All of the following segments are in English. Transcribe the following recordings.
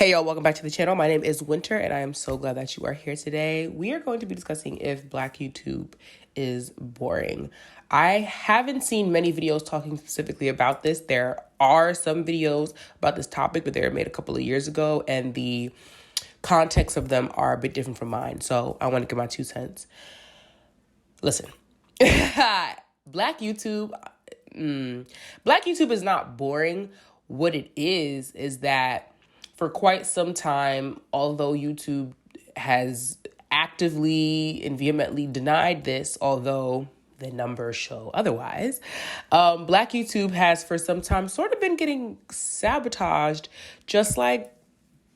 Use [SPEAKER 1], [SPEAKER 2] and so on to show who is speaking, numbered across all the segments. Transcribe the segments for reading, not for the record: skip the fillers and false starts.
[SPEAKER 1] Hey y'all, welcome back to the channel. My name is Winter and I am so glad that you are here today. We are going to be discussing if Black YouTube is boring. I haven't seen many videos talking specifically about this. There are some videos about this topic, but they were made a couple of years ago and the context of them are a bit different from mine. So I want to give my 2 cents. Listen, Black YouTube is not boring. What it is that for quite some time, although YouTube has actively and vehemently denied this, although the numbers show otherwise, Black YouTube has for some time sort of been getting sabotaged, just like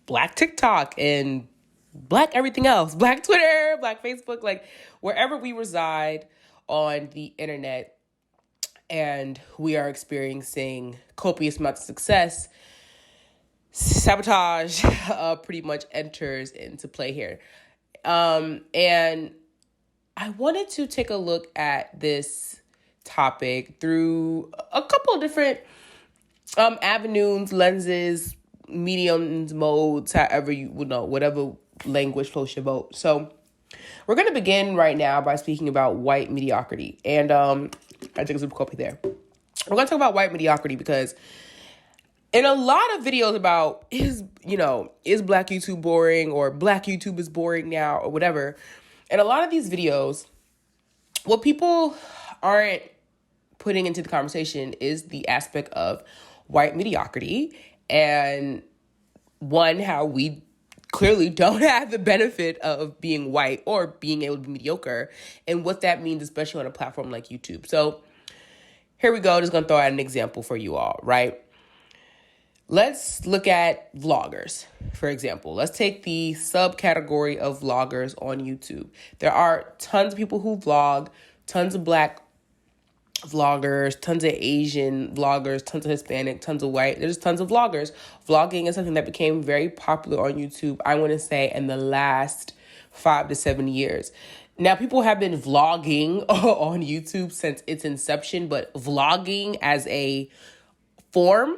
[SPEAKER 1] Black TikTok and Black everything else, Black Twitter, Black Facebook, like wherever we reside on the internet and we are experiencing copious amounts of success, sabotage pretty much enters into play here. And I wanted to take a look at this topic through a couple of different avenues, lenses, mediums, modes, however you would know, whatever language floats your boat. So we're going to begin right now by speaking about white mediocrity. And I took a super copy there. We're going to talk about white mediocrity because in a lot of videos about is Black YouTube boring or Black YouTube is boring now or whatever. In a lot of these videos, what people aren't putting into the conversation is the aspect of white mediocrity and one, how we clearly don't have the benefit of being white or being able to be mediocre and what that means, especially on a platform like YouTube. So here we go. Just going to throw out an example for you all, right? Let's look at vloggers, for example. Let's take the subcategory of vloggers on YouTube. There are tons of people who vlog, tons of Black vloggers, tons of Asian vloggers, tons of Hispanic, tons of white. There's tons of vloggers. Vlogging is something that became very popular on YouTube, I want to say, in the last 5 to 7 years. Now, people have been vlogging on YouTube since its inception, but vlogging as a form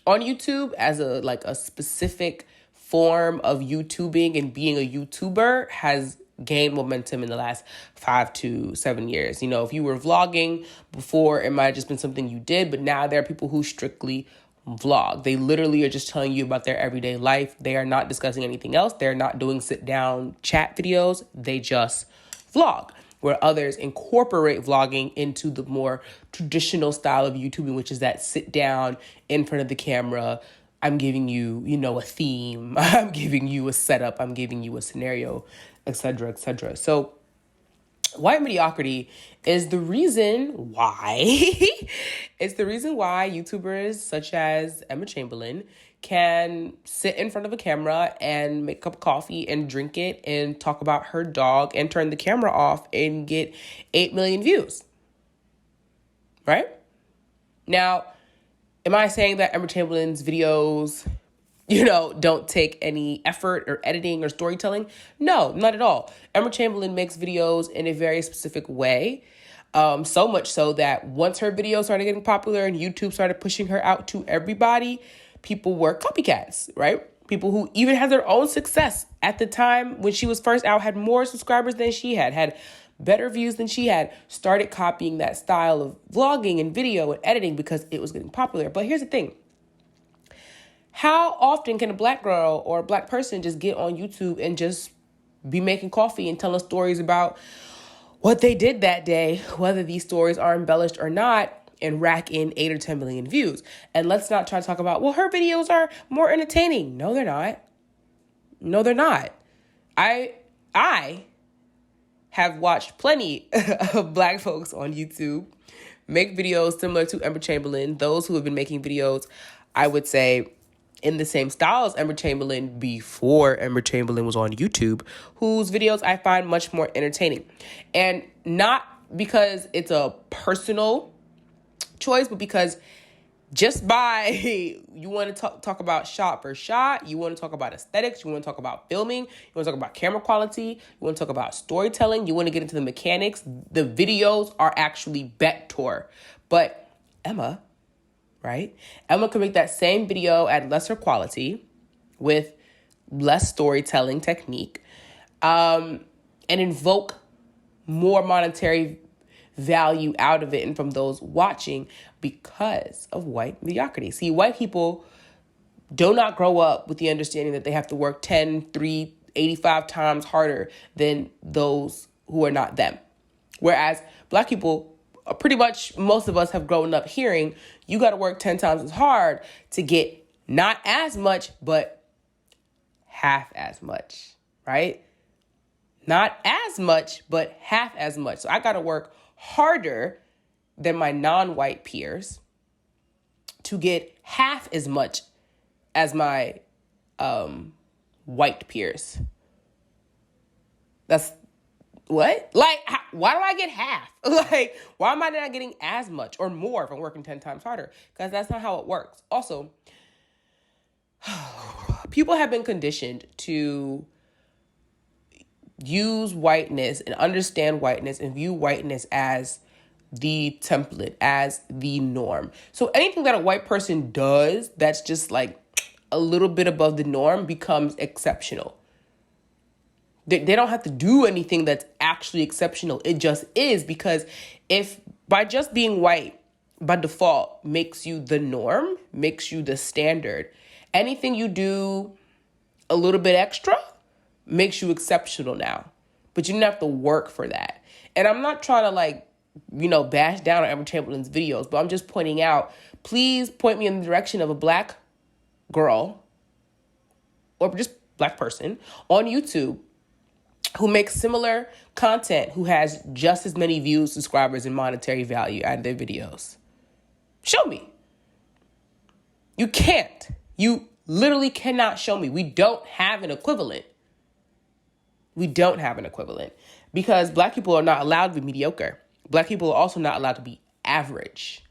[SPEAKER 1] on YouTube, as a specific form of YouTubing and being a YouTuber, has gained momentum in the last 5 to 7 years. You know, if you were vlogging before, it might have just been something you did, but now there are people who strictly vlog. They literally are just telling you about their everyday life. They are not discussing anything else. They're not doing sit down chat videos. They just vlog, where others incorporate vlogging into the more traditional style of YouTubing, which is that sit down in front of the camera. I'm giving you, a theme. I'm giving you a setup. I'm giving you a scenario, etc., etc. So white mediocrity is the reason why YouTubers such as Emma Chamberlain can sit in front of a camera and make a cup of coffee and drink it and talk about her dog and turn the camera off and get 8 million views. Right? Now, am I saying that Emma Chamberlain's videos, don't take any effort or editing or storytelling? No, not at all. Emma Chamberlain makes videos in a very specific way. So much so that once her videos started getting popular and YouTube started pushing her out to everybody, people were copycats, right? People who even had their own success at the time when she was first out, had more subscribers than she had better views than she had, started copying that style of vlogging and video and editing because it was getting popular. But here's the thing. How often can a Black girl or a Black person just get on YouTube and just be making coffee and telling stories about what they did that day, whether these stories are embellished or not, and rack in 8 or 10 million views? And let's not try to talk about, well, her videos are more entertaining. No, they're not. No, they're not. I have watched plenty of Black folks on YouTube make videos similar to Emma Chamberlain, those who have been making videos, I would say, in the same style as Emma Chamberlain before Emma Chamberlain was on YouTube, whose videos I find much more entertaining. And not because it's a personal choice, but because just by you want to talk about shot for shot, you want to talk about aesthetics, you want to talk about filming, you want to talk about camera quality, you want to talk about storytelling, you want to get into the mechanics, the videos are actually better. But Emma, right? Emma could make that same video at lesser quality with less storytelling technique, and invoke more monetary value out of it and from those watching because of white mediocrity. See, white people do not grow up with the understanding that they have to work 10, 3, 85 times harder than those who are not them. Whereas Black people, pretty much most of us have grown up hearing you got to work 10 times as hard to get not as much, but half as much, right? Not as much, but half as much. So I got to work harder than my non-white peers to get half as much as my white peers. That's what? Like, why do I get half? Like, why am I not getting as much or more if I'm working 10 times harder? Because that's not how it works. Also, people have been conditioned to use whiteness and understand whiteness and view whiteness as the template, as the norm. So anything that a white person does that's just like a little bit above the norm becomes exceptional. They don't have to do anything that's actually exceptional. It just is, because if by just being white by default makes you the norm, makes you the standard, anything you do a little bit extra makes you exceptional now. But you didn't have to work for that. And I'm not trying to bash down on Amber Chamberlain's videos, but I'm just pointing out, please point me in the direction of a Black girl or just Black person on YouTube who makes similar content, who has just as many views, subscribers, and monetary value out of their videos. Show me. You can't. You literally cannot show me. We don't have an equivalent. We don't have an equivalent because Black people are not allowed to be mediocre. Black people are also not allowed to be average.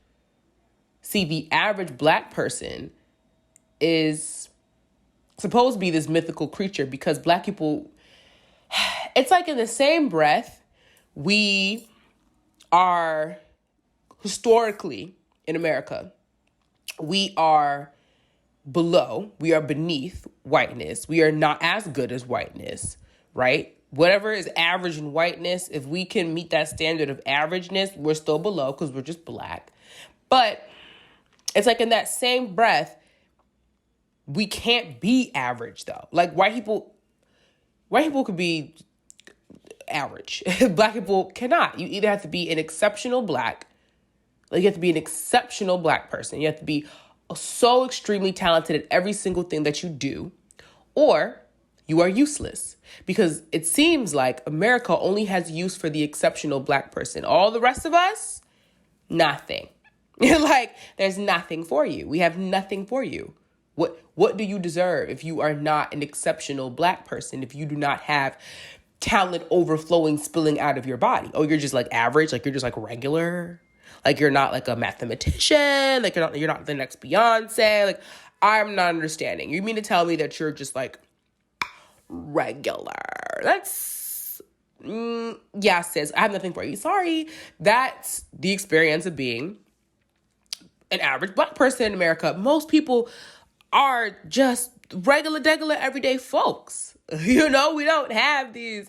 [SPEAKER 1] See, the average Black person is supposed to be this mythical creature because Black people, it's like in the same breath, we are historically in America, we are beneath whiteness. We are not as good as whiteness, right? Whatever is average in whiteness, if we can meet that standard of averageness, we're still below because we're just Black. But it's like in that same breath, we can't be average though. Like white people could be average. Black people cannot. You either have to be an exceptional Black, like you have to be an exceptional Black person. You have to be so extremely talented at every single thing that you do, or you are useless. Because it seems like America only has use for the exceptional Black person. All the rest of us, nothing. Like, there's nothing for you. We have nothing for you. What do you deserve if you are not an exceptional Black person, if you do not have talent overflowing, spilling out of your body? Oh, you're just like average, like you're just like regular, like you're not like a mathematician, like you're not the next Beyonce. Like, I'm not understanding. You mean to tell me that you're just like regular? That's yeah, sis, I have nothing for you. Sorry. That's the experience of being an average Black person in America. Most people are just regular, everyday folks. We don't have these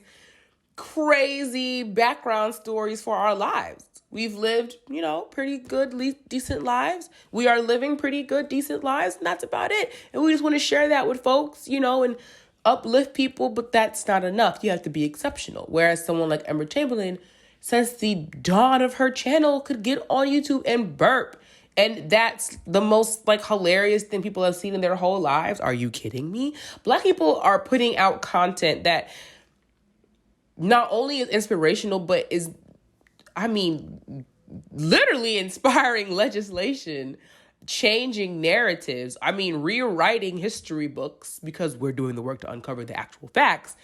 [SPEAKER 1] crazy background stories for our lives. We've lived, pretty good, decent lives. We are living pretty good, decent lives, and that's about it. And we just want to share that with folks, and uplift people, but that's not enough. You have to be exceptional. Whereas someone like Amber Chamberlain, since the dawn of her channel, could get on YouTube and burp. And that's the most hilarious thing people have seen in their whole lives. Are you kidding me? Black people are putting out content that not only is inspirational, but is, literally inspiring legislation, changing narratives. Rewriting history books because we're doing the work to uncover the actual facts.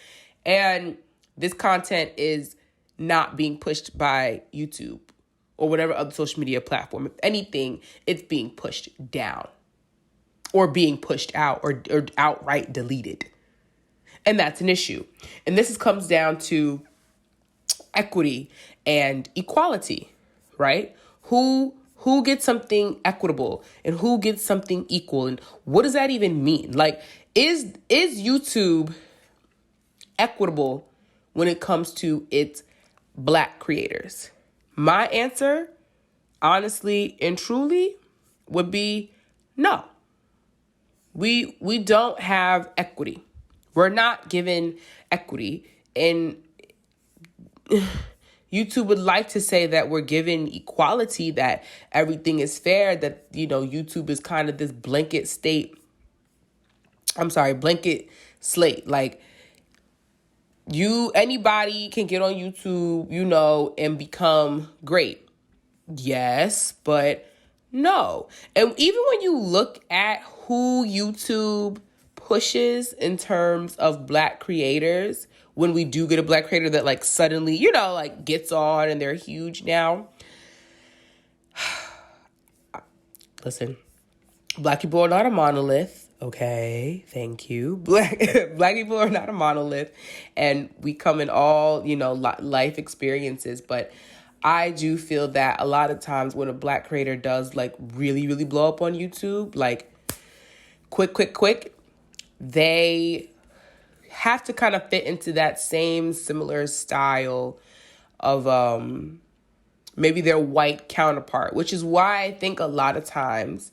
[SPEAKER 1] And this content is not being pushed by YouTube or whatever other social media platform. If anything, it's being pushed down or being pushed out or outright deleted. And that's an issue. And this comes down to equity and equality, right? Who gets something equitable and who gets something equal? And what does that even mean? Like, Is YouTube equitable when it comes to its Black creators? My answer, honestly and truly, would be no. We don't have equity. We're not given equity. And YouTube would like to say that we're given equality, that everything is fair, that, YouTube is kind of this blanket slate. Like, anybody can get on YouTube, and become great. Yes, but no. And even when you look at who YouTube pushes in terms of Black creators, when we do get a Black creator that like suddenly, gets on and they're huge now. Listen, Black people are not a monolith. Okay, thank you. Black people are not a monolith, and we come in all, life experiences. But I do feel that a lot of times when a Black creator does like really, really blow up on YouTube, like quick, they have to kind of fit into that same similar style of maybe their white counterpart, which is why I think a lot of times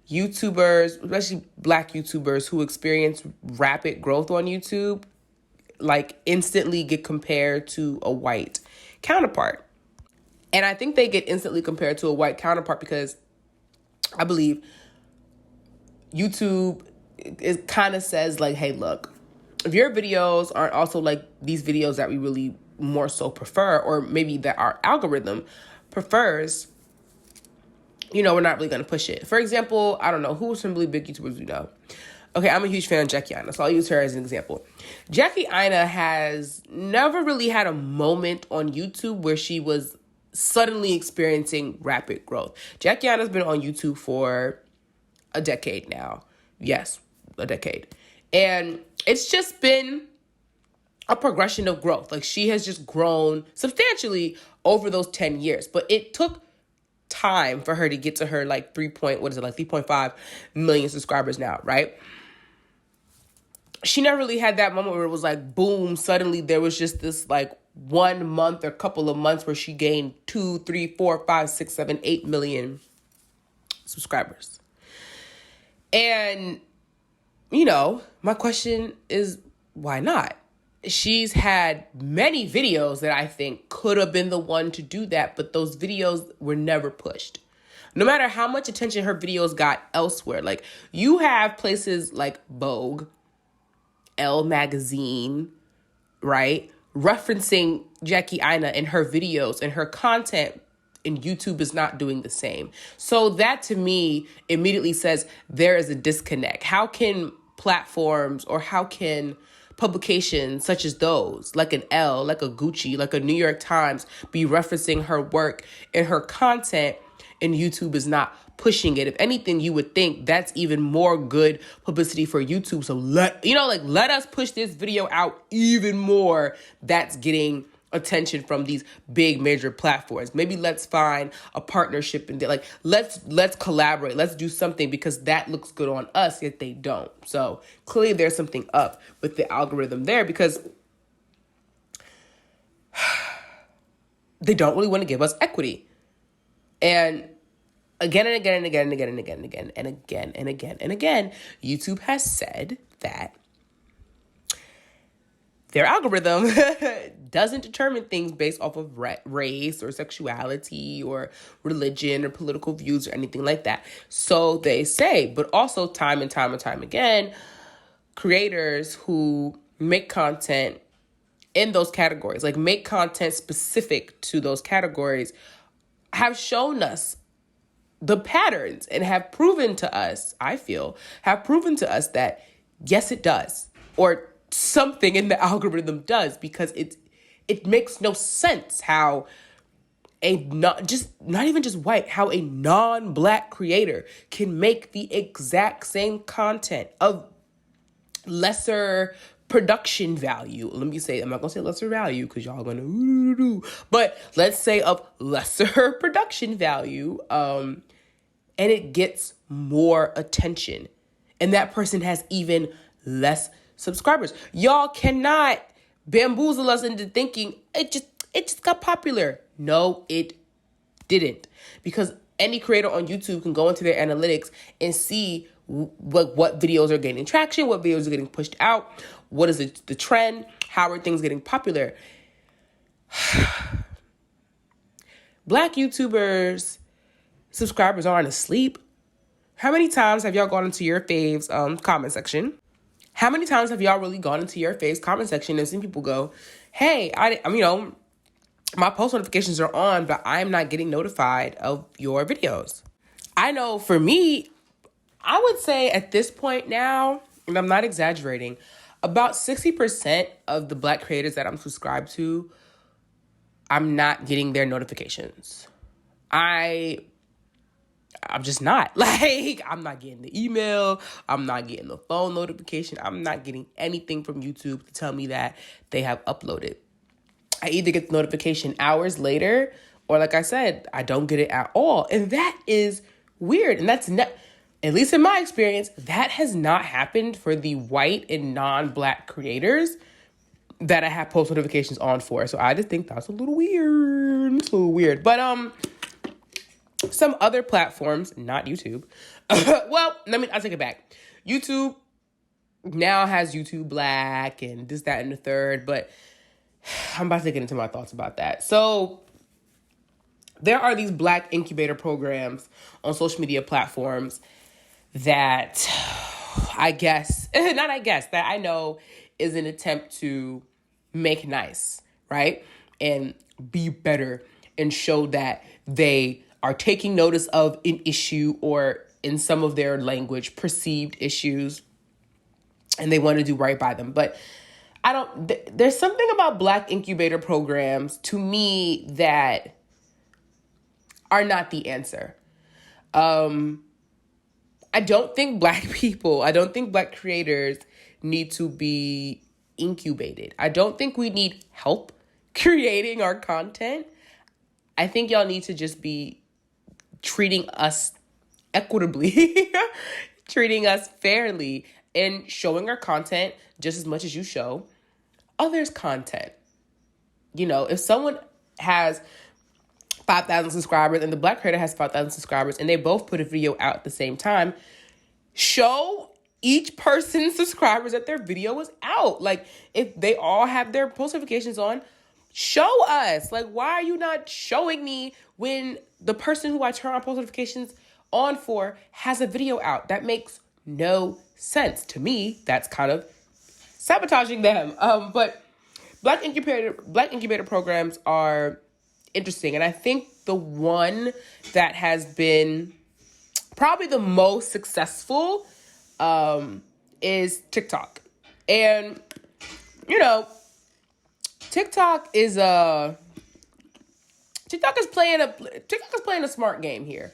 [SPEAKER 1] YouTubers, especially Black YouTubers who experience rapid growth on YouTube, like instantly get compared to a white counterpart. And I think they get instantly compared to a white counterpart because I believe YouTube it kind of says like, hey, look, if your videos aren't also like these videos that we really more so prefer, or maybe that our algorithm prefers, we're not really going to push it. For example, I don't know, who are some really big YouTubers we know? Okay, I'm a huge fan of Jackie Aina, so I'll use her as an example. Jackie Aina has never really had a moment on YouTube where she was suddenly experiencing rapid growth. Jackie Aina's been on YouTube for a decade now. Yes, a decade. And it's just been a progression of growth. Like, she has just grown substantially over those 10 years. But it took time for her to get to her 3.5 million subscribers now, right? She never really had that moment where it was like, boom, suddenly there was just this 1 month or couple of months where she gained 2, 3, 4, 5, 6, 7, 8 million subscribers. And, my question is, why not? She's had many videos that I think could have been the one to do that, but those videos were never pushed. No matter how much attention her videos got elsewhere. Like, you have places like Vogue, Elle magazine, right? Referencing Jackie Aina in her videos, and her content in YouTube is not doing the same. So that to me immediately says there is a disconnect. How can platforms, or how can publications such as those, like an Elle, like a Gucci, like a New York Times, be referencing her work and her content, and YouTube is not pushing it? If anything, you would think that's even more good publicity for YouTube. So let us push this video out even more. That's getting attention from these big major platforms. Maybe let's find a partnership and let's collaborate. Let's do something because that looks good on us, yet they don't. So clearly there's something up with the algorithm there, because they don't really want to give us equity. And again and again and again and again and again and again and again and again and again, YouTube has said that their algorithm doesn't determine things based off of race or sexuality or religion or political views or anything like that. So they say, but also time and time again, creators who make content in those categories, like make content specific to those categories, have shown us the patterns and have proven to us, have proven to us that yes, it does, or something in the algorithm does, because it makes no sense how not even just white, how a non-Black creator can make the exact same content of lesser production value. Let me say, I'm not gonna say lesser value because y'all gonna but let's say of lesser production value, and it gets more attention. and that person has even less subscribers. Y'all cannot bamboozle us into thinking it just got popular. No, it didn't. Because any creator on YouTube can go into their analytics and see what videos are gaining traction, what videos are getting pushed out, what is the trend, how are things getting popular. Black YouTubers subscribers aren't asleep. How many times have y'all gone into your faves comment section? How many times have y'all really gone into your faves comment section and seen people go, hey, I'm my post notifications are on, but I'm not getting notified of your videos. I know for me, I would say at this point now, and I'm not exaggerating, about 60% of the Black creators that I'm subscribed to, I'm not getting their notifications. I'm just not. Like, I'm not getting the email. I'm not getting the phone notification. I'm not getting anything from YouTube to tell me that they have uploaded. I either get the notification hours later, or like I said, I don't get it at all. And that is weird. And that's not, at least in my experience, that has not happened for the white and non-Black creators that I have post notifications on for. So I just think that's a little weird. It's a little weird. But some other platforms, not YouTube. Well, I'll take it back. YouTube now has YouTube Black and this, that, and the third, but I'm about to get into my thoughts about that. So there are these Black incubator programs on social media platforms that that I know is an attempt to make nice, right? And be better and show that they are taking notice of an issue or, in some of their language, perceived issues, and they want to do right by them. But there's something about Black incubator programs to me that are not the answer. I don't think Black creators need to be incubated. I don't think we need help creating our content. I think y'all need to just be treating us equitably, treating us fairly, and showing our content just as much as you show others' content. If someone has 5,000 subscribers and the Black creator has 5,000 subscribers and they both put a video out at the same time, show each person's subscribers that their video was out. Like, if they all have their post notifications on, show us. Like, why are you not showing me when the person who I turn on post notifications on for has a video out? That makes no sense to me. That's kind of sabotaging them. But Black incubator programs are interesting. And I think the one that has been probably the most successful is TikTok. And, TikTok is playing a smart game here.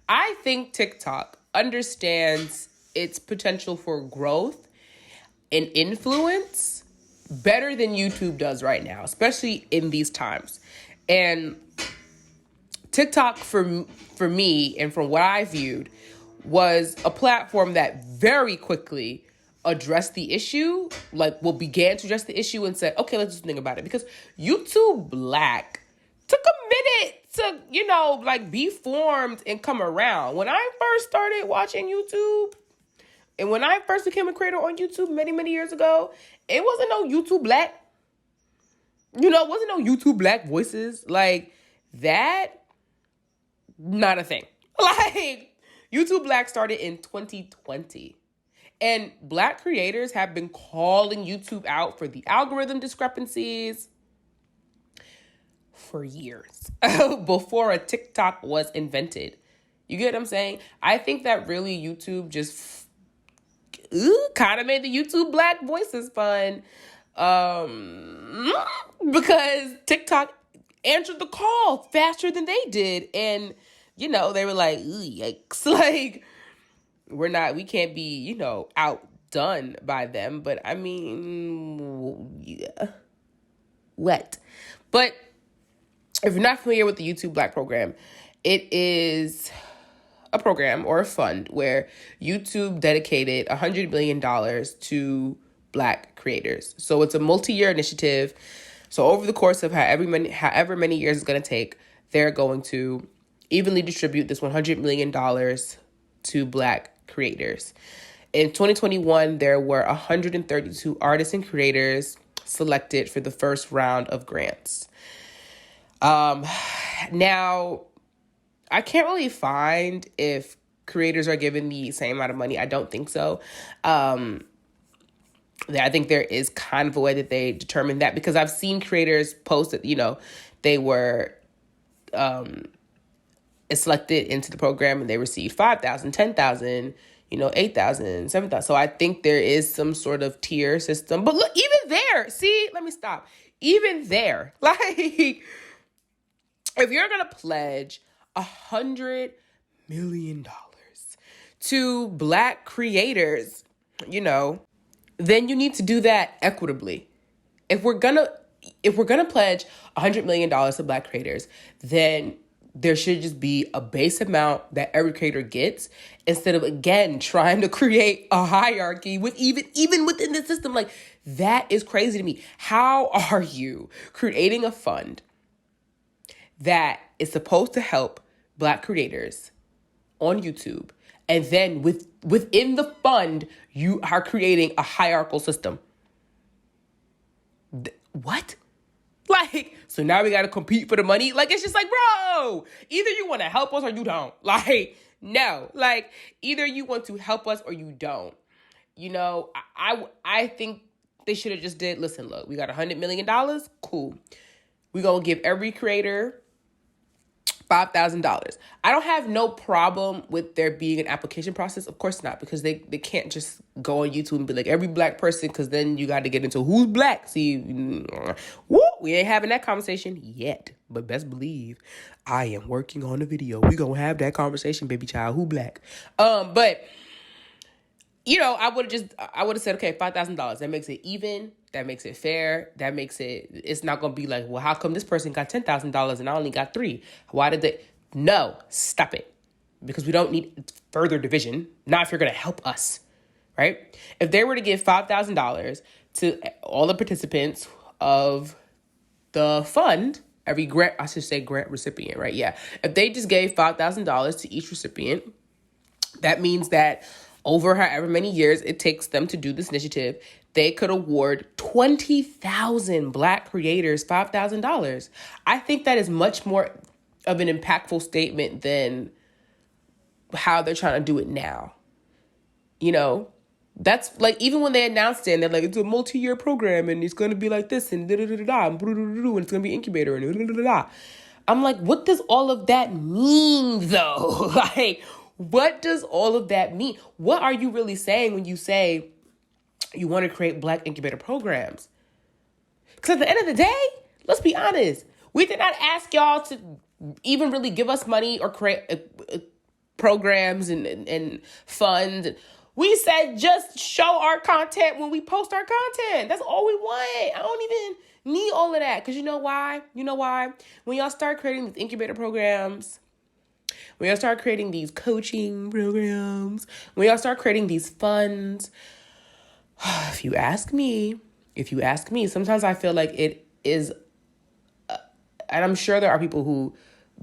[SPEAKER 1] I think TikTok understands its potential for growth and influence better than YouTube does right now, especially in these times. And TikTok, for me, and from what I viewed, was a platform that very quickly addressed the issue, began to address the issue and said, okay, let's just think about it. Because YouTube Black took a minute to, be formed and come around. When I first started watching YouTube, and when I first became a creator on YouTube many, many years ago, it wasn't no YouTube Black. It wasn't no YouTube Black voices. Like, that, not a thing. YouTube Black started in 2020. And Black creators have been calling YouTube out for the algorithm discrepancies for years before a TikTok was invented. You get what I'm saying? I think that really YouTube just kind of made the YouTube Black voices fun, because TikTok answered the call faster than they did. And, they were like, yikes. Like, we can't be, outdone by them. But I mean, yeah. What? But if you're not familiar with the YouTube Black program, it is a program or a fund where YouTube dedicated $100 million to Black creators. So it's a multi-year initiative. So over the course of however many years it's going to take, they're going to evenly distribute this $100 million to Black creators. In 2021, there were 132 artists and creators selected for the first round of grants. Now, I can't really find if creators are given the same amount of money. I don't think so. I think there is kind of a way that they determine that, because I've seen creators post that, they were selected into the program and they received 5,000, 10,000, 8,000, 7,000. So I think there is some sort of tier system. But look, even there, let me stop. Even there, if you're going to pledge $100 million to Black creators, then you need to do that equitably. If we're gonna pledge $100 million to Black creators, then there should just be a base amount that every creator gets, instead of, again, trying to create a hierarchy with even within the system. Like, that is crazy to me. How are you creating a fund that is supposed to help Black creators on YouTube, and then within the fund, you are creating a hierarchical system? What? So now we got to compete for the money? It's just bro, either you want to help us or you don't. No. Either you want to help us or you don't. I think they should have just did, listen, look, we got $100 million. Cool. We're going to give every creator $5,000. I don't have no problem with there being an application process. Of course not, because they can't just go on YouTube and be like, every Black person, because then you got to get into who's Black. See, we ain't having that conversation yet. But best believe I am working on a video. We gonna have that conversation, baby child. Who Black? But I would have said, okay, $5,000. That makes it even. That makes it fair. That makes it's not going to be like, well, how come this person got $10,000 and I only got $3,000? Why did they? No, stop it. Because we don't need further division. Not if you're going to help us, right? If they were to give $5,000 to all the participants of the fund, every grant recipient, right? Yeah. If they just gave $5,000 to each recipient, that means that over however many years it takes them to do this initiative, they could award 20,000 Black creators $5,000. I think that is much more of an impactful statement than how they're trying to do it now. That's even when they announced it and they're like, it's a multi-year program and it's going to be like this and da-da-da-da-da and it's going to be incubator and da-da-da-da-da. I'm like, what does all of that mean though? What does all of that mean? What are you really saying when you say you want to create Black incubator programs? Because at the end of the day, let's be honest, we did not ask y'all to even really give us money or create programs and funds. We said just show our content when we post our content. That's all we want. I don't even need all of that. Because you know why? When y'all start creating these incubator programs, when y'all start creating these coaching programs, when y'all start creating these funds, if you ask me, sometimes I feel like it is, and I'm sure there are people who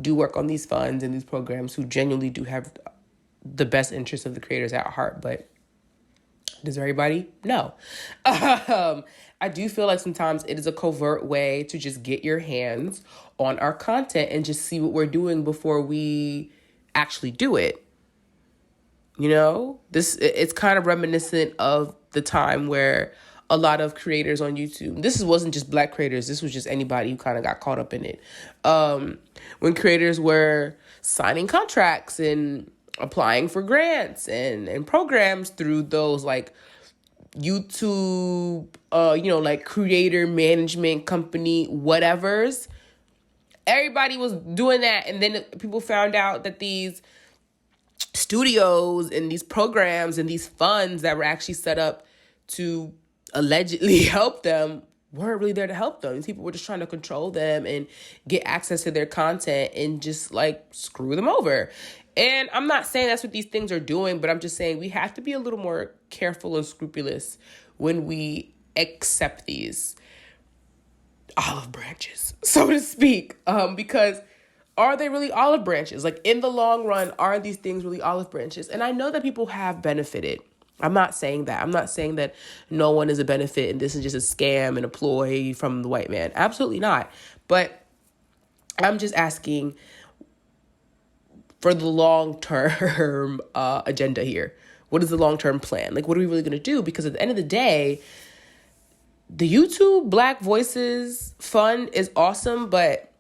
[SPEAKER 1] do work on these funds and these programs who genuinely do have the best interests of the creators at heart, but does everybody? No. I do feel like sometimes it is a covert way to just get your hands on our content and just see what we're doing before we actually do it. It's kind of reminiscent of the time where a lot of creators on YouTube, this wasn't just Black creators, this was just anybody who kind of got caught up in it. When creators were signing contracts and applying for grants and programs through those YouTube, creator management company, whatevers. Everybody was doing that. And then people found out that these studios and these programs and these funds that were actually set up to allegedly help them weren't really there to help them. These people were just trying to control them and get access to their content and just screw them over. And I'm not saying that's what these things are doing, but I'm just saying we have to be a little more careful and scrupulous when we accept these olive branches, so to speak, because are they really olive branches? Like, in the long run, are these things really olive branches? And I know that people have benefited. I'm not saying that. I'm not saying that no one is a benefit and this is just a scam and a ploy from the white man. Absolutely not. But I'm just asking for the long-term agenda here. What is the long-term plan? Like, what are we really going to do? Because at the end of the day, the YouTube Black Voices Fund is awesome, but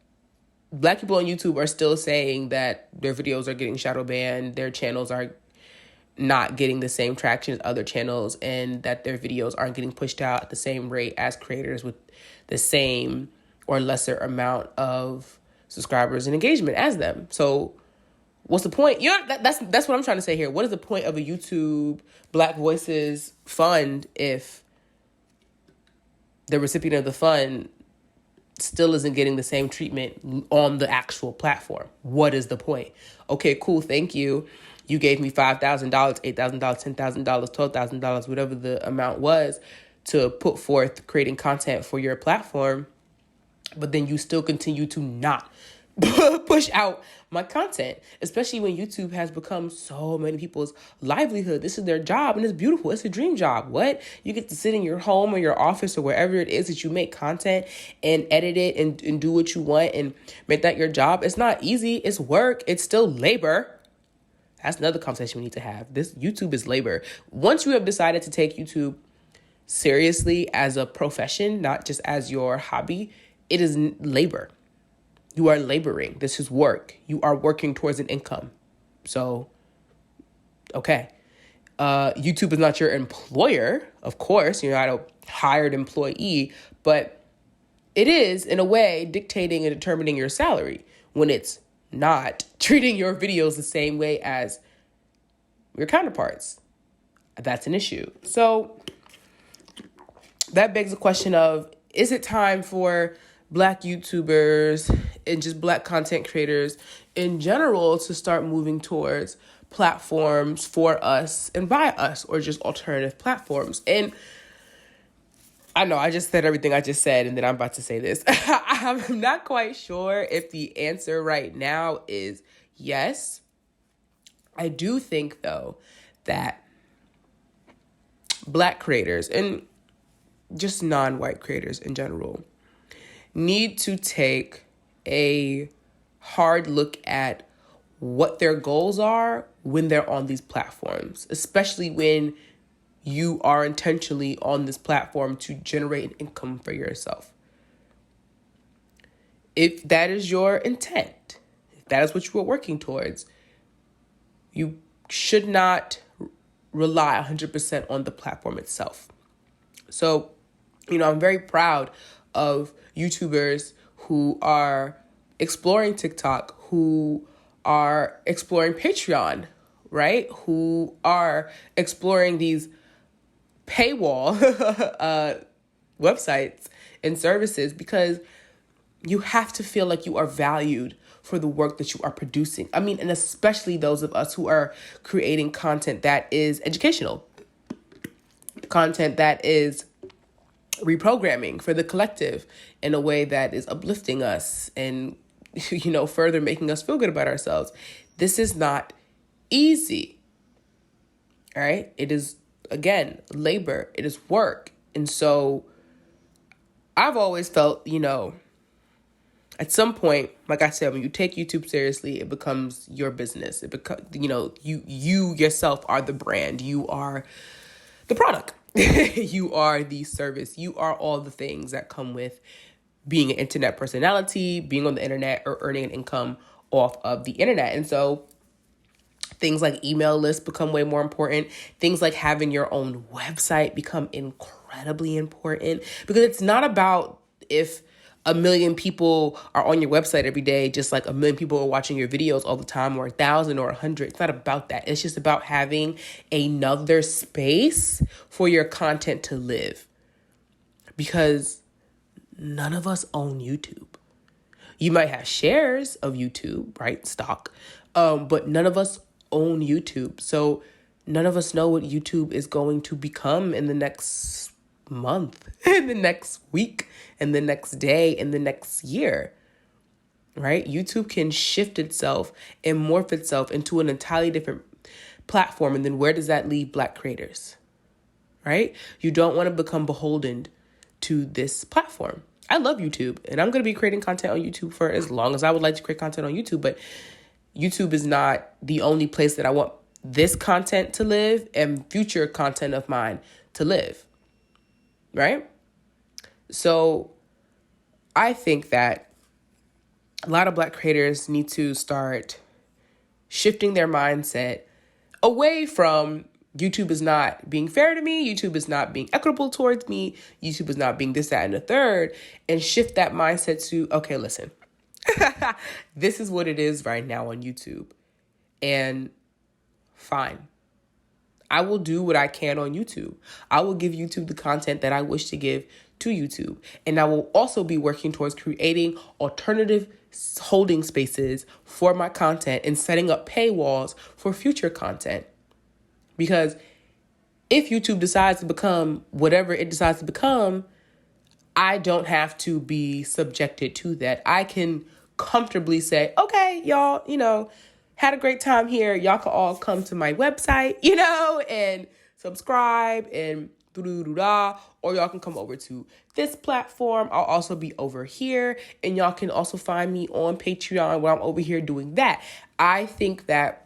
[SPEAKER 1] Black people on YouTube are still saying that their videos are getting shadow banned, their channels are not getting the same traction as other channels, and that their videos aren't getting pushed out at the same rate as creators with the same or lesser amount of subscribers and engagement as them. So what's the point? That's what I'm trying to say here. What is the point of a YouTube Black Voices Fund if the recipient of the fund still isn't getting the same treatment on the actual platform? What is the point? Okay, cool. Thank you. You gave me $5,000, $8,000, $10,000, $12,000, whatever the amount was to put forth creating content for your platform. But then you still continue to not push out my content, especially when YouTube has become so many people's livelihood. This is their job and it's beautiful. It's a dream job. What? You get to sit in your home or your office or wherever it is that you make content and edit it and do what you want and make that your job. It's not easy. It's work. It's still labor. That's another conversation we need to have. This YouTube is labor. Once you have decided to take YouTube seriously as a profession, not just as your hobby, it is labor. You are laboring. This is work. You are working towards an income. So, okay. YouTube is not your employer, of course. You're not a hired employee, but it is, in a way, dictating and determining your salary when it's not treating your videos the same way as your counterparts. That's an issue. So that begs the question of, is it time for Black YouTubers and just Black content creators in general to start moving towards platforms for us and by us, or just alternative platforms? And I know I just said everything I just said, and then I'm about to say this. I'm not quite sure if the answer right now is yes. I do think, though, that Black creators and just non-white creators in general need to take a hard look at what their goals are when they're on these platforms, especially when you are intentionally on this platform to generate an income for yourself. If that is your intent, if that is what you are working towards, you should not rely 100% on the platform itself. So, I'm very proud of YouTubers who are exploring TikTok, who are exploring Patreon, right? Who are exploring these paywall websites and services, because you have to feel like you are valued for the work that you are producing. I mean, and especially those of us who are creating content that is educational, content that is reprogramming for the collective in a way that is uplifting us and, further making us feel good about ourselves. This is not easy. All right. It is, again, labor. It is work. And so I've always felt, at some point, like I said, when you take YouTube seriously, it becomes your business. It becomes, you yourself are the brand. You are the product. You are the service. You are all the things that come with being an internet personality, being on the internet, or earning an income off of the internet. And so things like email lists become way more important. Things like having your own website become incredibly important, because it's not about if 1 million people are on your website every day, just like 1 million people are watching your videos all the time, or 1,000 or 100. It's not about that. It's just about having another space for your content to live, because none of us own YouTube. You might have shares of YouTube, right? Stock, But none of us own YouTube. So none of us know what YouTube is going to become in the next month, in the next week, in the next day, in the next year, right? YouTube can shift itself and morph itself into an entirely different platform. And then where does that leave Black creators, right? You don't want to become beholden to this platform. I love YouTube, and I'm going to be creating content on YouTube for as long as I would like to create content on YouTube. But YouTube is not the only place that I want this content to live and future content of mine to live, right? So I think that a lot of Black creators need to start shifting their mindset away from YouTube is not being fair to me, YouTube is not being equitable towards me, YouTube is not being this, that, and the third, and shift that mindset to, okay, listen, this is what it is right now on YouTube. And fine, I will do what I can on YouTube. I will give YouTube the content that I wish to give to YouTube. And I will also be working towards creating alternative holding spaces for my content and setting up paywalls for future content. Because if YouTube decides to become whatever it decides to become, I don't have to be subjected to that. I can comfortably say, okay, y'all, had a great time here. Y'all can all come to my website, and subscribe and or y'all can come over to this platform. I'll also be over here, and y'all can also find me on Patreon where I'm over here doing that. I think that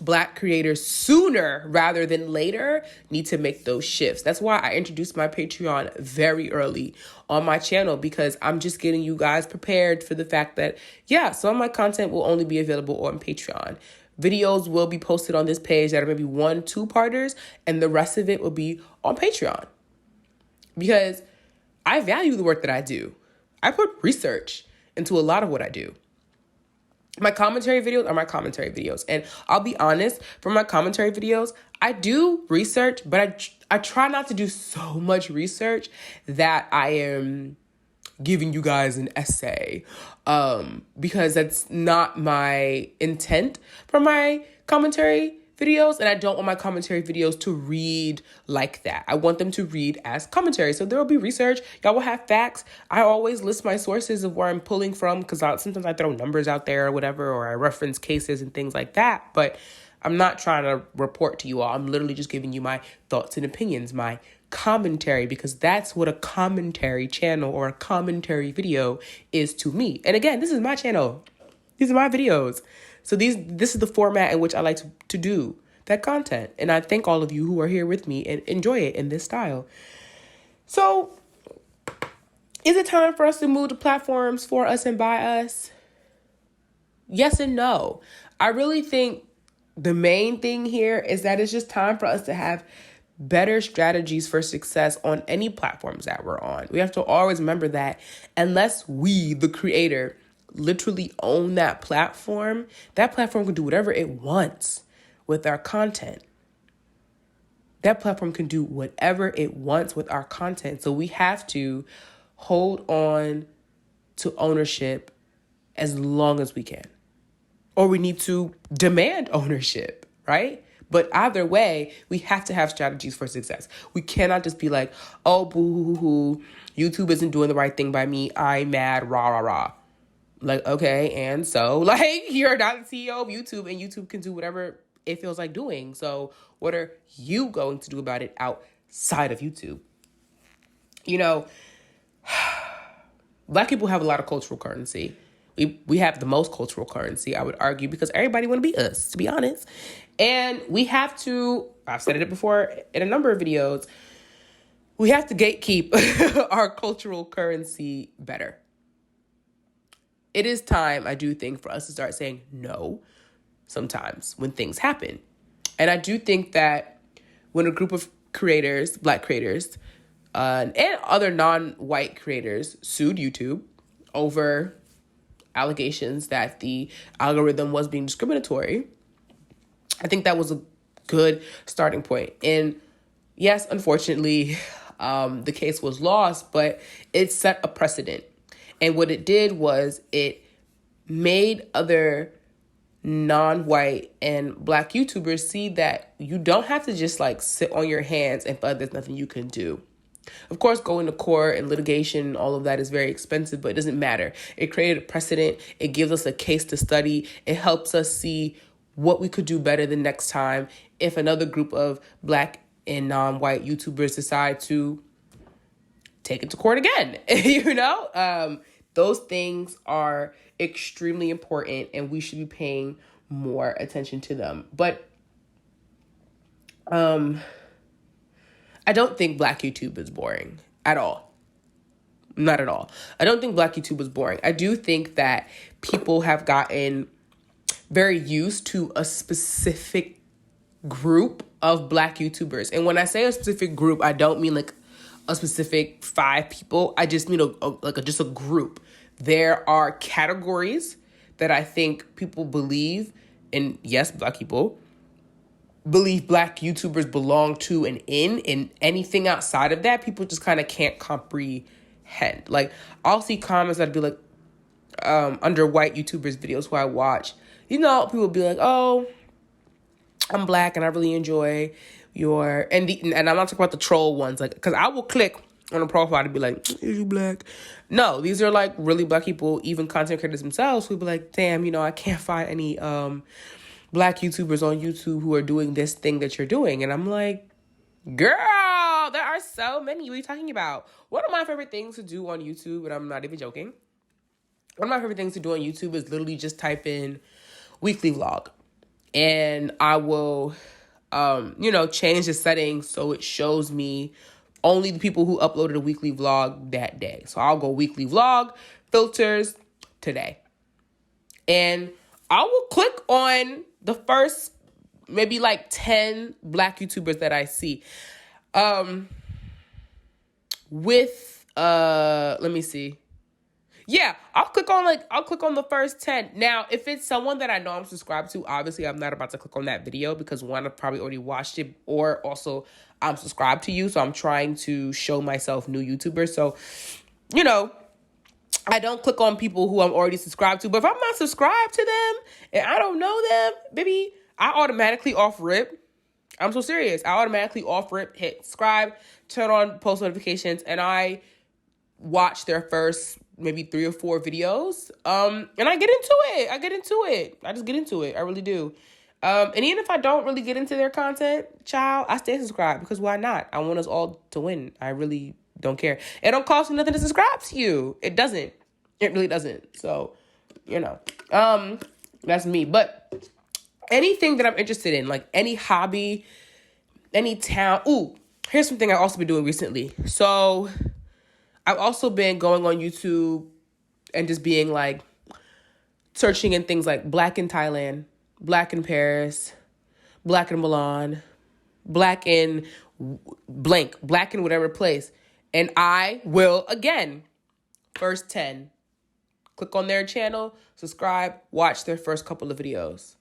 [SPEAKER 1] Black creators sooner rather than later need to make those shifts. That's why I introduced my Patreon very early on my channel, because I'm just getting you guys prepared for the fact that, some of my content will only be available on Patreon. Videos will be posted on this page that are maybe 1-2-parters, and the rest of it will be on Patreon. Because I value the work that I do. I put research into a lot of what I do. My commentary videos are my commentary videos. And I'll be honest, for my commentary videos, I do research, but I try not to do so much research that I am giving you guys an essay, because that's not my intent for my commentary videos. And I don't want my commentary videos to read like that. I want them to read as commentary. So there will be research. Y'all will have facts. I always list my sources of where I'm pulling from, because sometimes I throw numbers out there or whatever, or I reference cases and things like that. But I'm not trying to report to you all. I'm literally just giving you my thoughts and opinions, my commentary, because that's what a commentary channel or a commentary video is to me. And again, this is my channel. These are my videos. So this is the format in which I like to do that content. And I thank all of you who are here with me and enjoy it in this style. So is it time for us to move to platforms for us and by us? Yes and no. I really think the main thing here is that it's just time for us to have better strategies for success on any platforms that we're on. We have to always remember that unless we, the creator, literally own that platform can do whatever it wants with our content. That platform can do whatever it wants with our content. So we have to hold on to ownership as long as we can. Or we need to demand ownership, right? But either way, we have to have strategies for success. We cannot just be like, oh, boo-hoo-hoo, YouTube isn't doing the right thing by me. I'm mad, rah, rah, rah. Like, okay, and so, you're not the CEO of YouTube, and YouTube can do whatever it feels like doing. So what are you going to do about it outside of YouTube? Black people have a lot of cultural currency. We have the most cultural currency, I would argue, because everybody want to be us, to be honest. And we have to, I've said it before in a number of videos, we have to gatekeep our cultural currency better. It is time, I do think, for us to start saying no sometimes when things happen. And I do think that when a group of creators, Black creators, and other non-white creators sued YouTube over allegations that the algorithm was being discriminatory, I think that was a good starting point. And yes, unfortunately, the case was lost, but it set a precedent. And what it did was it made other non-white and Black YouTubers see that you don't have to just like sit on your hands and feel like there's nothing you can do. Of course, going to court and litigation, all of that is very expensive, but it doesn't matter. It created a precedent. It gives us a case to study. It helps us see what we could do better the next time if another group of Black and non-white YouTubers decide to take it to court again. Those things are extremely important and we should be paying more attention to them. But I don't think Black YouTube is boring at all. Not at all. I don't think Black YouTube is boring. I do think that people have gotten very used to a specific group of Black YouTubers. And when I say a specific group, I don't mean like a specific 5 people. I just mean just a group. There are categories that I think people believe, and yes, Black people believe Black YouTubers belong to and anything outside of that, people just kind of can't comprehend. Like, I'll see comments that'd be like, under white YouTubers videos who I watch, people be like, oh, I'm Black and I really enjoy your, and I'm not talking about the troll ones, like, because I will click on a profile to be like, is you Black? No, these are like really Black people, even content creators themselves, who be like, damn, I can't find any Black YouTubers on YouTube who are doing this thing that you're doing. And I'm like, girl, there are so many. What are you talking about? One of my favorite things to do on YouTube, and I'm not even joking, one of my favorite things to do on YouTube is literally just type in weekly vlog. And I will, change the settings so it shows me only the people who uploaded a weekly vlog that day. So I'll go weekly vlog, filters, today. And I will click on the first maybe like 10 Black YouTubers that I see. Let me see. Yeah, I'll click on the first 10. Now, if it's someone that I know I'm subscribed to, obviously I'm not about to click on that video because one, I've probably already watched it, or also I'm subscribed to you, so I'm trying to show myself new YouTubers. So, I don't click on people who I'm already subscribed to. But if I'm not subscribed to them and I don't know them, baby, I automatically off rip. I'm so serious. I automatically off rip, hit subscribe, turn on post notifications, and I watch their first maybe 3 or 4 videos. And I get into it. I just get into it. I really do. And even if I don't really get into their content, child, I stay subscribed because why not? I want us all to win. I really don't care. It don't cost you nothing to subscribe to you. It doesn't. It really doesn't. So, that's me. But anything that I'm interested in, like any hobby, any town. Ooh, here's something I've also been doing recently. So I've also been going on YouTube and just being like searching in things like Black in Thailand, Black in Paris, Black in Milan, Black in blank, Black in whatever place. And I will, again, first 10, click on their channel, subscribe, watch their first couple of videos.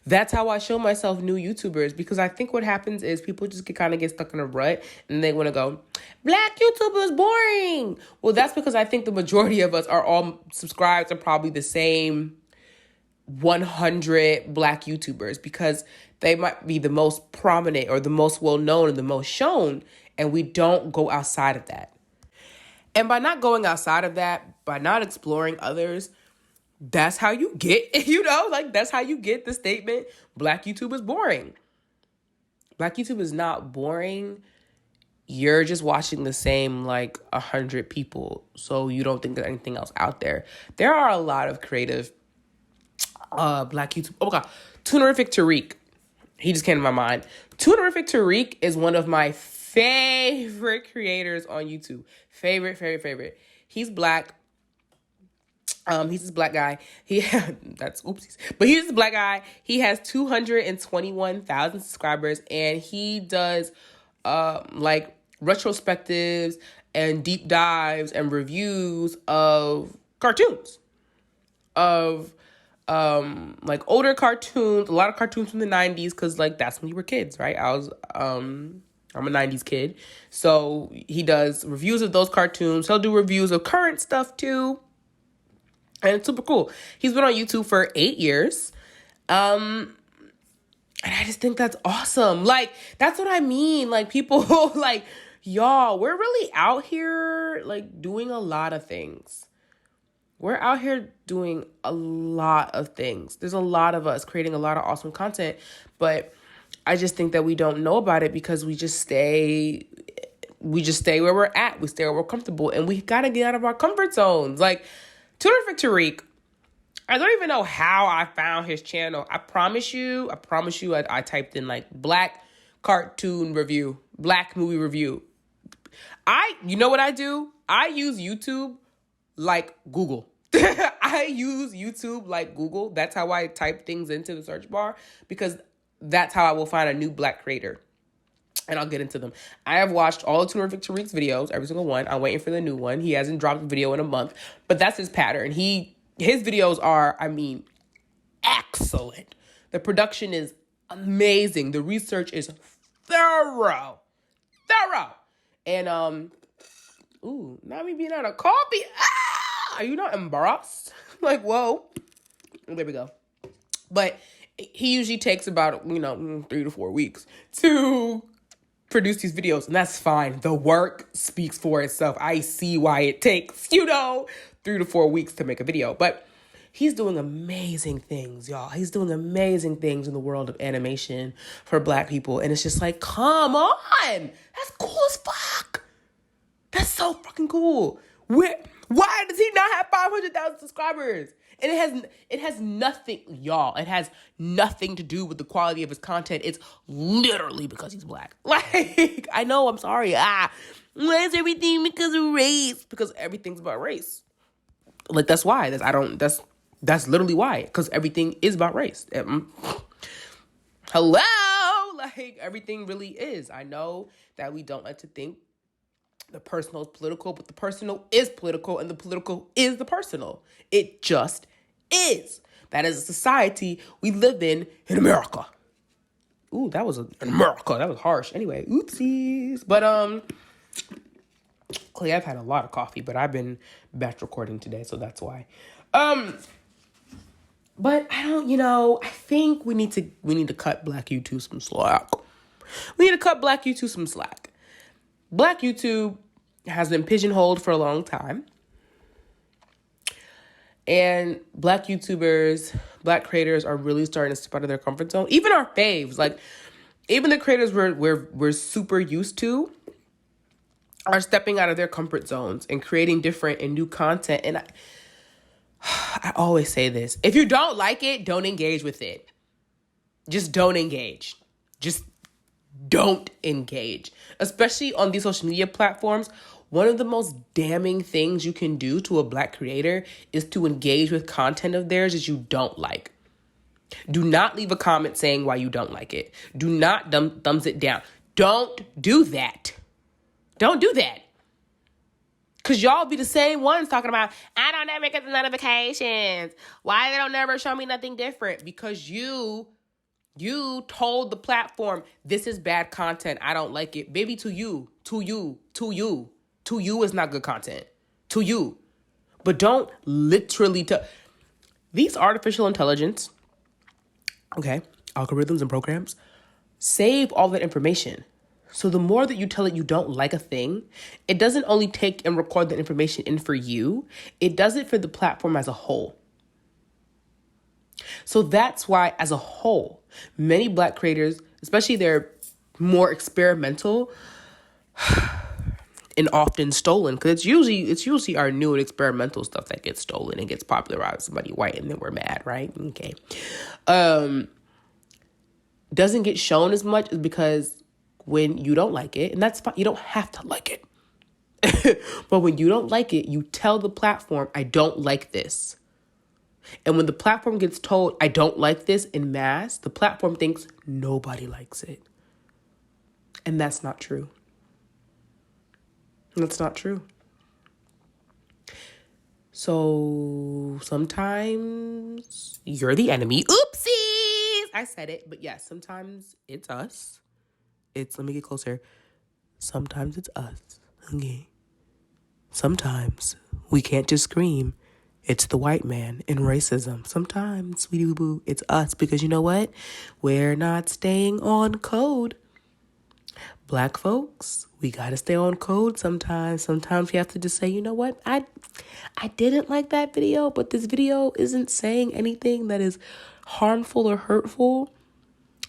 [SPEAKER 1] That's how I show myself new YouTubers, because I think what happens is people just kind of get stuck in a rut and they want to go, Black YouTubers boring. Well, that's because I think the majority of us are all subscribed to probably the same 100 Black YouTubers, because they might be the most prominent or the most well-known and the most shown, and we don't go outside of that. And by not going outside of that, by not exploring others, that's how you get, that's how you get the statement, Black YouTube is boring. Black YouTube is not boring. You're just watching the same 100 people, so you don't think there's anything else out there. There are a lot of creative Black YouTube. Oh my God, Tunerific Tariq. He just came to my mind. Tunerific Tariq is one of my favorite creators on YouTube. Favorite. He's Black. He's this Black guy. That's oopsies. But he's this Black guy. He has 221,000 subscribers, and he does retrospectives and deep dives and reviews of cartoons, of older cartoons, a lot of cartoons from the 90s, because that's when you were kids, right? I'm a 90s kid. So he does reviews of those cartoons. He'll do reviews of current stuff too. And it's super cool. He's been on YouTube for 8 years. And I just think that's awesome. Like, that's what I mean. Like, people, like, y'all, we're really out here, like, doing a lot of things. We're out here doing a lot of things. There's a lot of us creating a lot of awesome content, but I just think that we don't know about it because we just stay where we're at. We stay where we're comfortable, and we got to get out of our comfort zones. Like, Tutor for Tariq, I don't even know how I found his channel. I promise you, I typed in like black cartoon review, black movie review. You know what I do? I use YouTube like Google. I use YouTube like Google. That's how I type things into the search bar, because that's how I will find a new black creator. And I'll get into them. I have watched all of Tutor for Tariq's videos, every single one. I'm waiting for the new one. He hasn't dropped a video in a month, but that's his pattern. His videos are, I mean, excellent. The production is amazing. The research is thorough. And, not me being out of coffee. Are you not embarrassed? Like, whoa. There we go. But he usually takes about, 3 to 4 weeks to produce these videos, and that's fine. The work speaks for itself. I see why it takes, 3 to 4 weeks to make a video, but he's doing amazing things, y'all. He's doing amazing things in the world of animation for Black people, and it's just like, come on, that's cool as fuck. That's so fucking cool. Why does he not have 500,000 subscribers? And it has nothing, y'all. It has nothing to do with the quality of his content. It's literally because he's Black. Like, I know, I'm sorry. Why is everything because of race? Because everything's about race. Like, that's why. That's literally why. Because everything is about race. Hello? Like, everything really is. I know that we don't like to think the personal is political, but the personal is political, and the political is the personal. It just is. That is a society we live in America. Ooh, that was America. That was harsh. Anyway, oopsies. But, Clay, I've had a lot of coffee, but I've been batch recording today, so that's why. But I don't, I think we need to cut Black YouTube some slack. We need to cut Black YouTube some slack. Black YouTube has been pigeonholed for a long time. And Black YouTubers, Black creators are really starting to step out of their comfort zone. Even our faves, like even the creators we're super used to are stepping out of their comfort zones and creating different and new content. And I always say this. If you don't like it, don't engage with it. Just don't engage. Just don't engage. Especially on these social media platforms. One of the most damning things you can do to a Black creator is to engage with content of theirs that you don't like. Do not leave a comment saying why you don't like it. Do not thumbs it down. Don't do that. Don't do that. Because y'all be the same ones talking about, I don't ever get the notifications. Why they don't never show me nothing different? Because you told the platform, this is bad content. I don't like it. Baby, to you is not good content. To you. But don't literally these artificial intelligence, okay, algorithms and programs, save all that information. So the more that you tell it you don't like a thing, it doesn't only take and record the information in for you, it does it for the platform as a whole. So that's why, as a whole, many Black creators, especially they're more experimental and often stolen, because it's usually our new and experimental stuff that gets stolen and gets popularized by somebody white, and then we're mad, right? Okay. Doesn't get shown as much is because when you don't like it, and that's fine, you don't have to like it. But when you don't like it, you tell the platform, I don't like this. And when the platform gets told, I don't like this in mass, the platform thinks nobody likes it. And that's not true. That's not true. So sometimes you're the enemy. Oopsies! I said it, but yes, sometimes it's us. Let me get closer. Sometimes it's us. Okay. Sometimes we can't just scream It's the white man and racism. Sometimes, sweetie boo boo, it's us, because you know what? We're not staying on code. Black folks, we got to stay on code sometimes. Sometimes we have to just say, you know what? I didn't like that video, but this video isn't saying anything that is harmful or hurtful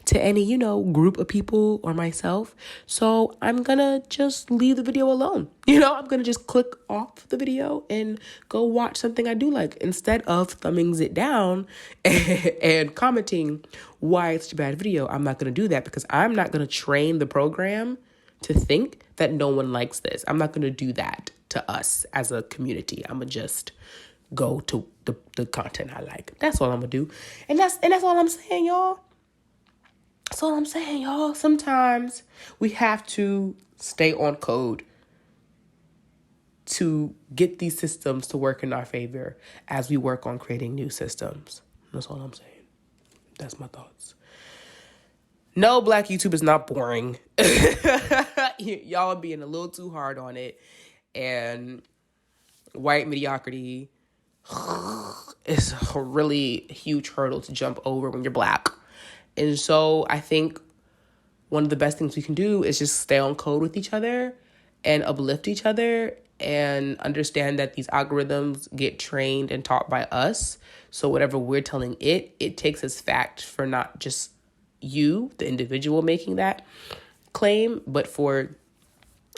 [SPEAKER 1] to any, group of people or myself. So I'm going to just leave the video alone. I'm going to just click off the video and go watch something I do like, instead of thumbing it down and commenting why it's a bad video. I'm not going to do that, because I'm not going to train the program to think that no one likes this. I'm not going to do that to us as a community. I'm going to just go to the content I like. That's all I'm going to do. And that's all I'm saying, y'all. That's all I'm saying, y'all. Sometimes we have to stay on code to get these systems to work in our favor as we work on creating new systems. That's all I'm saying. That's my thoughts. No, Black YouTube is not boring. Y'all are being a little too hard on it. And white mediocrity is a really huge hurdle to jump over when you're Black. And so I think one of the best things we can do is just stay on code with each other and uplift each other and understand that these algorithms get trained and taught by us. So whatever we're telling it takes as fact for not just you, the individual making that claim, but for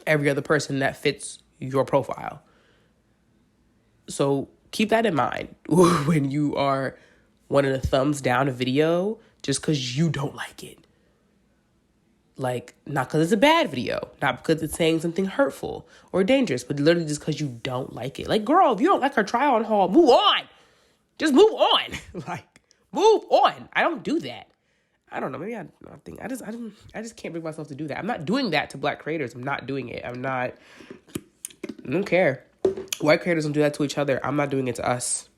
[SPEAKER 1] every other person that fits your profile. So keep that in mind when you are wanting to thumbs down a video just because you don't like it. Like, not because it's a bad video, not because it's saying something hurtful or dangerous, but literally just because you don't like it. Like, girl, if you don't like her try-on haul, move on. Just move on. Like, move on. I don't do that. I don't know. Maybe I just can't bring myself to do that. I'm not doing that to Black creators. I'm not doing it. I don't care. White creators don't do that to each other. I'm not doing it to us.